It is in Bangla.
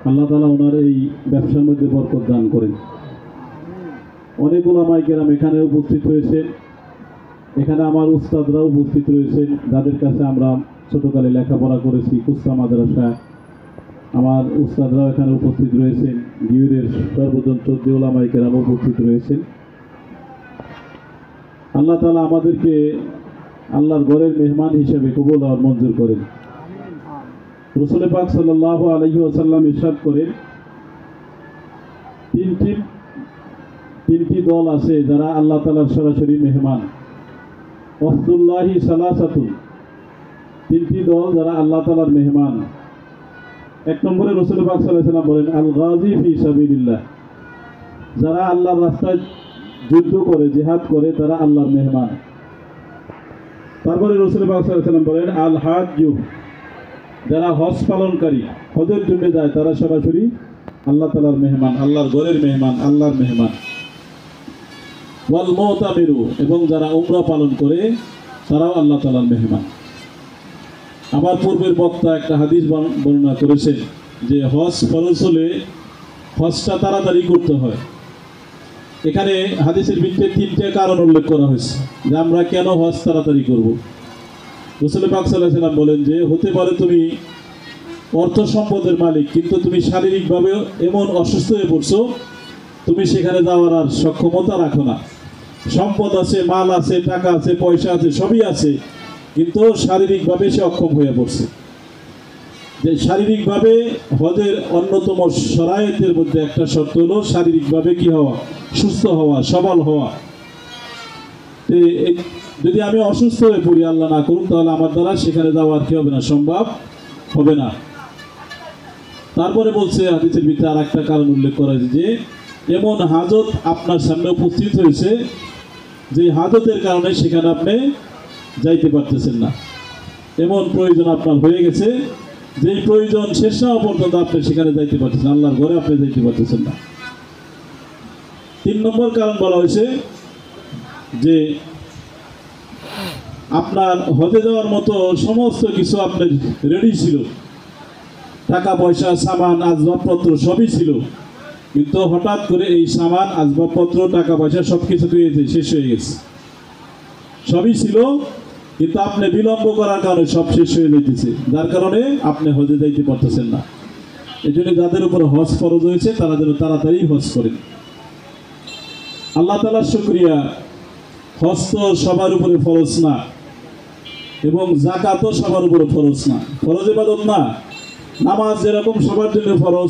আল্লাহ তাআলা ওনার এই ব্যবসার মধ্যে বরকত দান করেন। অনেক উলামায়ে কেরাম এখানে উপস্থিত হয়েছেন, এখানে আমার উস্তাদরাও উপস্থিত রয়েছেন, যাদের কাছে আমরা ছোটকালে লেখাপড়া করেছি। কুস্তা মাদ্রাসা আমার উস্তাদরাও এখানে উপস্থিত রয়েছেন, গিউরের সর্বজন 14 উলামায়ে কেরাম উপস্থিত রয়েছেন। আল্লাহ তাআলা আমাদেরকে আল্লাহর ঘরের মেহমান হিসেবে কবুল আর মঞ্জুর করেন। রাসূল পাক সাল্লাল্লাহু আলাইহি ওয়াসাল্লাম ইরশাদ করেন, তিনটি দল আছে যারা আল্লাহ তাআলার সরাসরি মেহমান। ওয়াফদুল্লাহি সালাসাতুন, তিনটি দল যারা আল্লাহ তাআলার মেহমান। এক নম্বরে রাসূল পাক সাল্লাল্লাহু আলাইহি ওয়াসাল্লাম বলেন, আল গাজী ফি সাবিলিল্লাহ, যারা আল্লাহর রাস্তায় যুদ্ধ করে, জিহাদ করে, তারা আল্লাহর মেহমান। তারপরে রাসূল পাক সাল্লাল্লাহু আলাইহি ওয়াসাল্লাম বলেন, আল হাজ্জু, যারা হজ পালনকারী, হজের জন্য যায়, তারা সরাসরি আল্লাহ তাআলার মেহমান, আল্লাহর ঘরের মেহমান, আল্লাহর মেহমান। ওয়াল মুতামিরু, এবং যারা উমরা পালন করে, তারাও আল্লাহ তাআলার মেহমান। আমার পূর্বের বক্তা একটা হাদিস বর্ণনা করেছেন যে হজ ফরজ হলে হজটা তাড়াতাড়ি করতে হয়। এখানে হাদিসের ভিত্তিতে 3টে কারণ উল্লেখ করা হয়েছে যে আমরা কেন হজ তাড়াতাড়ি করব। রাসূল পাক সাল্লাল্লাহু আলাইহি ওয়াসাল্লাম বলেন যে হতে পারে তুমি অর্থ সম্পদের মালিক, কিন্তু তুমি শারীরিকভাবে এমন অসুস্থ হয়ে পড়ছো, তুমি সেখানে যাওয়ার আর সক্ষমতা রাখো না। সম্পদ আছে, মাল আছে, টাকা আছে, পয়সা আছে, সবই আছে, কিন্তু শারীরিকভাবে সে অক্ষম হয়ে পড়ছে। যে শারীরিকভাবে হজের অন্যতম শরায়েতের মধ্যে একটা শর্ত হলো শারীরিকভাবে কি হওয়া, সুস্থ হওয়া, সবল হওয়া। যদি আমি অসুস্থ হয়ে পড়ি, আল্লাহ না করুন, তাহলে আমার দ্বারা সেখানে যাওয়ার কি হবে না, সম্ভব হবে না। তারপরে বলছে হাদিসের ভিতরে আর একটা কারণ উল্লেখ করা হয়েছে যে এমন হাজত আপনার সামনে উপস্থিত হয়েছে যে হাজতের কারণে সেখানে আপনি যাইতে পারতেছেন না। এমন প্রয়োজন আপনার হয়ে গেছে যে প্রয়োজন শেষ না হওয়া পর্যন্ত আপনি সেখানে যাইতে পারতেছেন, আল্লাহর ঘরে আপনি যাইতে পারতেছেন না। 3 নম্বর কারণ বলা হয়েছে যে আপনার হজে যাওয়ার মতো সমস্ত কিছু আপনার রেডি ছিল, টাকা পয়সা, সামান, আসবাবপত্র সবই ছিল, কিন্তু হঠাৎ করে এই সামান, আসবাবপত্র, টাকা পয়সা সব কিছু শেষ হয়ে গেছে। সবই ছিল, কিন্তু আপনি বিলম্ব করার কারণে সব শেষ হয়ে যেতেছে, যার কারণে আপনি হজে যাইতে পারতেছেন না। এই জন্য যাদের উপর হজ ফরজ হয়েছে তারা যেন তাড়াতাড়ি হজ করেন। আল্লাহ তাআলার শুকরিয়া, হজ তো সবার উপরে ফরজ না, এবং যাকাতও সবার উপরে ফরজ না, ফরজ ইবাদত না। নামাজ যেরকম সবার জন্য ফরজ,